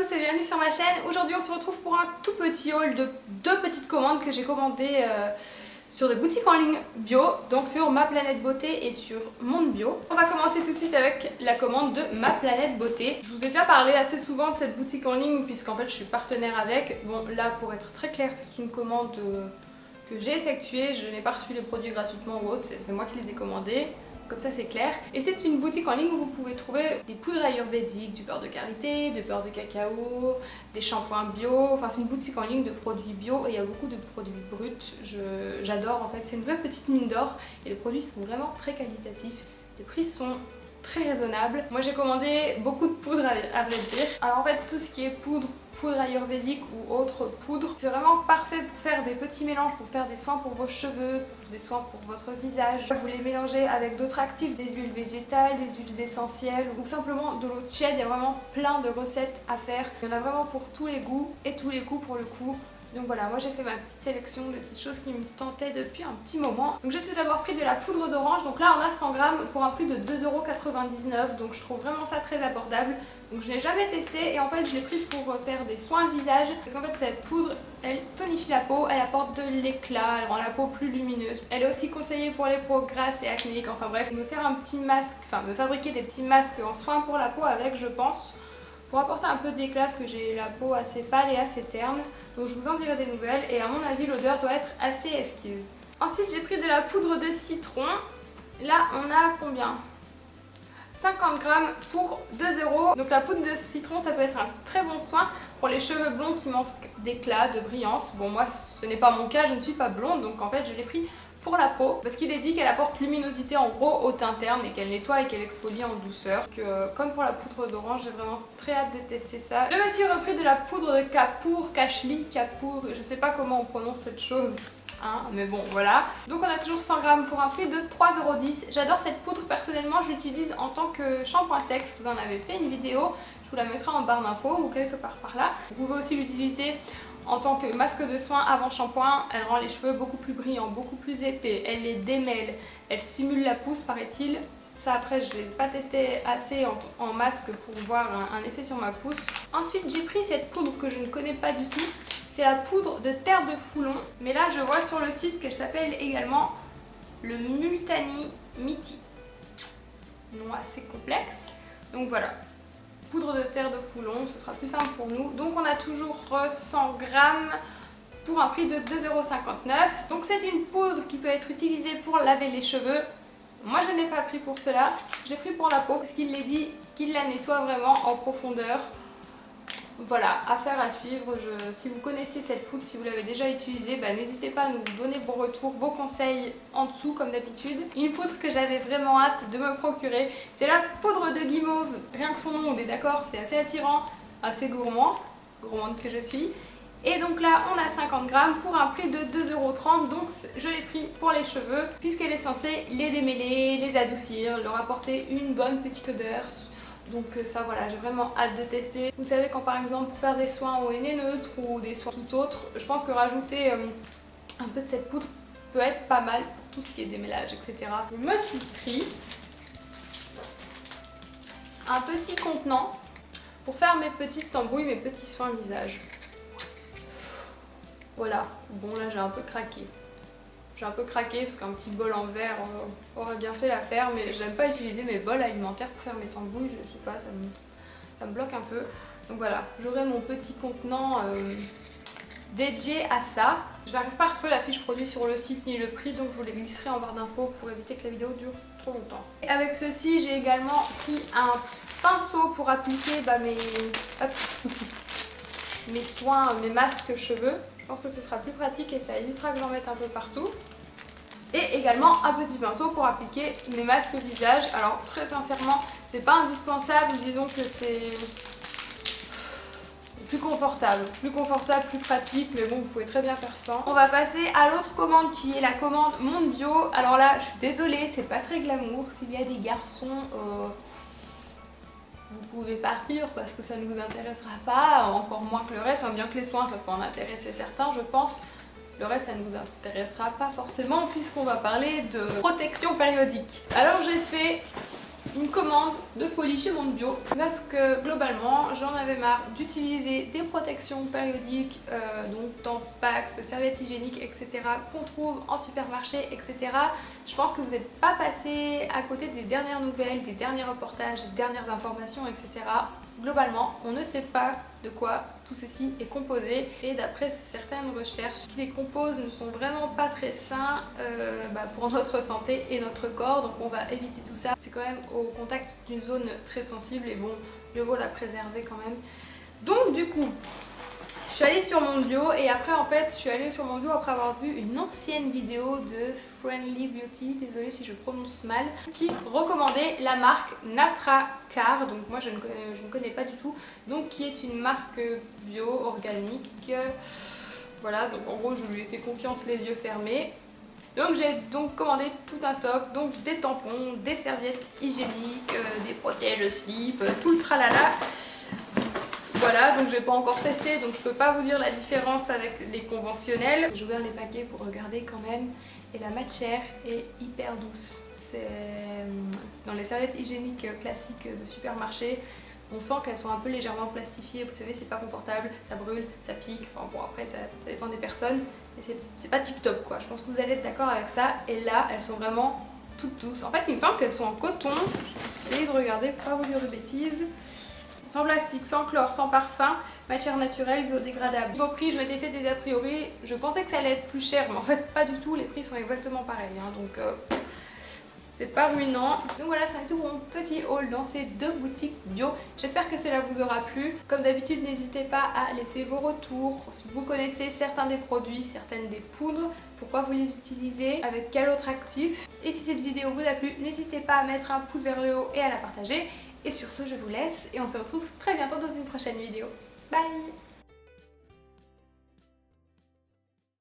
tous et bienvenue sur ma chaîne. Aujourd'hui on se retrouve pour un tout petit haul de deux petites commandes que j'ai commandées sur des boutiques en ligne bio, donc sur Ma Planète Beauté et sur Monde Bio. On va commencer tout de suite avec la commande de Ma Planète Beauté. Je vous ai déjà parlé assez souvent de cette boutique en ligne puisqu'en fait je suis partenaire avec. Bon là pour être très clair, c'est une commande que j'ai effectuée, je n'ai pas reçu les produits gratuitement ou autre, c'est moi qui les ai commandés. Comme ça c'est clair. Et c'est une boutique en ligne où vous pouvez trouver des poudres ayurvédiques, du beurre de karité, du beurre de cacao, des shampoings bio. Enfin c'est une boutique en ligne de produits bio et il y a beaucoup de produits bruts. J'adore en fait, c'est une vraie petite mine d'or et les produits sont vraiment très qualitatifs. Les prix sont très raisonnables. Moi j'ai commandé beaucoup de poudre à vrai dire. Alors en fait tout ce qui est poudre ayurvédique ou autre poudre, c'est vraiment parfait pour faire des petits mélanges, pour faire des soins pour vos cheveux, pour des soins pour votre visage. Vous les mélangez avec d'autres actifs, des huiles végétales, des huiles essentielles ou simplement de l'eau tiède. Il y a vraiment plein de recettes à faire. Il y en a vraiment pour tous les goûts et tous les goûts pour le coup. Donc voilà, moi j'ai fait ma petite sélection de petites choses qui me tentaient depuis un petit moment. Donc j'ai tout d'abord pris de la poudre d'orange, donc là on a 100 grammes pour un prix de 2,99 €, donc je trouve vraiment ça très abordable. Donc je l'ai jamais testé et en fait je l'ai pris pour faire des soins visage, parce qu'en fait cette poudre elle tonifie la peau, elle apporte de l'éclat, elle rend la peau plus lumineuse. Elle est aussi conseillée pour les peaux grasses et acnéiques, enfin bref, me faire un petit masque, enfin me fabriquer des petits masques en soins pour la peau avec je pense. Pour apporter un peu d'éclat parce que j'ai la peau assez pâle et assez terne. Donc je vous en dirai des nouvelles et à mon avis l'odeur doit être assez exquise. Ensuite j'ai pris de la poudre de citron. Là on a combien ? 50 grammes pour 2 €. Donc la poudre de citron ça peut être un très bon soin pour les cheveux blonds qui manquent d'éclat, de brillance. Bon moi ce n'est pas mon cas, je ne suis pas blonde donc en fait je l'ai pris pour la peau parce qu'il est dit qu'elle apporte luminosité en gros au teint terne et qu'elle nettoie et qu'elle exfolie en douceur. Comme pour la poudre d'orange, j'ai vraiment très hâte de tester ça. Le monsieur a repris de la poudre de Kapoor, Kapoor, je sais pas comment on prononce cette chose. Hein, mais bon voilà, donc on a toujours 100 grammes pour un prix de 3,10 €. J'adore cette poudre, personnellement je l'utilise en tant que shampoing sec, je vous en avais fait une vidéo, je vous la mettrai en barre d'infos ou quelque part par là. Vous pouvez aussi l'utiliser en tant que masque de soin avant shampoing, elle rend les cheveux beaucoup plus brillants, beaucoup plus épais, elle les démêle, elle simule la pousse paraît-il. Ça après je ne les ai pas testé assez en masque pour voir un effet sur ma pousse. Ensuite j'ai pris cette poudre que je ne connais pas du tout. C'est la poudre de terre de Foulon. Mais là je vois sur le site qu'elle s'appelle également le Multani Miti. Nom assez complexe. Donc voilà. Poudre de terre de Foulon, ce sera plus simple pour nous. Donc on a toujours 100 grammes pour un prix de 2,59 €. Donc c'est une poudre qui peut être utilisée pour laver les cheveux. Moi je n'ai pas pris pour cela, je l'ai pris pour la peau parce qu'il est dit qu'il la nettoie vraiment en profondeur. Voilà, affaire à suivre. Si vous connaissez cette poudre, si vous l'avez déjà utilisée, n'hésitez pas à nous donner vos retours, vos conseils en dessous comme d'habitude. Une poudre que j'avais vraiment hâte de me procurer, c'est la poudre de guimauve. Rien que son nom, on est d'accord, c'est assez attirant, assez gourmand, gourmande que je suis. Et donc là, on a 50 grammes pour un prix de 2,30 €. Donc je l'ai pris pour les cheveux puisqu'elle est censée les démêler, les adoucir, leur apporter une bonne petite odeur. Donc ça voilà, j'ai vraiment hâte de tester. Vous savez quand par exemple pour faire des soins au henné neutre ou des soins tout autres, je pense que rajouter un peu de cette poudre peut être pas mal pour tout ce qui est démêlage, etc. Je me suis pris un petit contenant pour faire mes petites tambouilles, mes petits soins visage. Voilà, bon là j'ai un peu craqué. J'ai un peu craqué parce qu'un petit bol en verre aurait bien fait l'affaire, mais j'aime pas utiliser mes bols alimentaires pour faire mes tambouilles, je sais pas, ça me bloque un peu. Donc voilà, j'aurai mon petit contenant dédié à ça. Je n'arrive pas à retrouver la fiche produit sur le site ni le prix, donc je vous les glisserai en barre d'infos pour éviter que la vidéo dure trop longtemps. Et avec ceci, j'ai également pris un pinceau pour appliquer mes soins, mes masques cheveux. Je pense que ce sera plus pratique et ça évitera que j'en mette un peu partout. Et également un petit pinceau pour appliquer mes masques visage. Alors très sincèrement, c'est pas indispensable, disons que c'est plus confortable, plus pratique, mais bon, vous pouvez très bien faire sans. On va passer à l'autre commande qui est la commande Monde Bio. Alors là, je suis désolée, c'est pas très glamour. S'il y a des garçons, vous pouvez partir parce que ça ne vous intéressera pas, encore moins que le reste, enfin, bien que les soins ça peut en intéresser certains je pense. Le reste ça ne vous intéressera pas forcément puisqu'on va parler de protection périodique. Alors j'ai fait une commande de folie chez Monde Bio parce que globalement j'en avais marre d'utiliser des protections périodiques, donc Tampax, serviettes hygiéniques, etc. qu'on trouve en supermarché, etc. Je pense que vous n'êtes pas passé à côté des dernières nouvelles, des derniers reportages, des dernières informations, etc. Globalement, on ne sait pas de quoi tout ceci est composé et d'après certaines recherches, ce qui les compose ne sont vraiment pas très sains pour notre santé et notre corps, donc on va éviter tout ça. C'est quand même au contact d'une zone très sensible et bon, mieux vaut la préserver quand même. Donc du coup, je suis allée sur Monde Bio et après en fait je suis allée sur Monde Bio après avoir vu une ancienne vidéo de Friendly Beauty, désolée si je prononce mal, qui recommandait la marque Natracar, donc moi je ne connais pas du tout, donc qui est une marque bio organique. Voilà, donc en gros je lui ai fait confiance les yeux fermés. Donc j'ai donc commandé tout un stock, donc des tampons, des serviettes hygiéniques, des protège-slip, tout le tralala. Voilà, donc j'ai pas encore testé, donc je peux pas vous dire la différence avec les conventionnels. J'ai ouvert les paquets pour regarder quand même, et la matière est hyper douce. C'est dans les serviettes hygiéniques classiques de supermarché, on sent qu'elles sont un peu légèrement plastifiées, vous savez, c'est pas confortable, ça brûle, ça pique, enfin bon après ça dépend des personnes, mais c'est pas tip top quoi, je pense que vous allez être d'accord avec ça. Et là, elles sont vraiment toutes douces. En fait, il me semble qu'elles sont en coton, j'essaie de regarder pour pas vous dire de bêtises. Sans plastique, sans chlore, sans parfum, matière naturelle, biodégradable. Niveau prix, je m'étais fait des a priori, je pensais que ça allait être plus cher, mais en fait pas du tout, les prix sont exactement pareils, hein, donc c'est pas ruinant. Donc voilà, c'est tout mon petit haul dans ces deux boutiques bio. J'espère que cela vous aura plu. Comme d'habitude, n'hésitez pas à laisser vos retours. Si vous connaissez certains des produits, certaines des poudres, pourquoi vous les utilisez, avec quel autre actif. Et si cette vidéo vous a plu, n'hésitez pas à mettre un pouce vers le haut et à la partager. Et sur ce, je vous laisse et on se retrouve très bientôt dans une prochaine vidéo. Bye!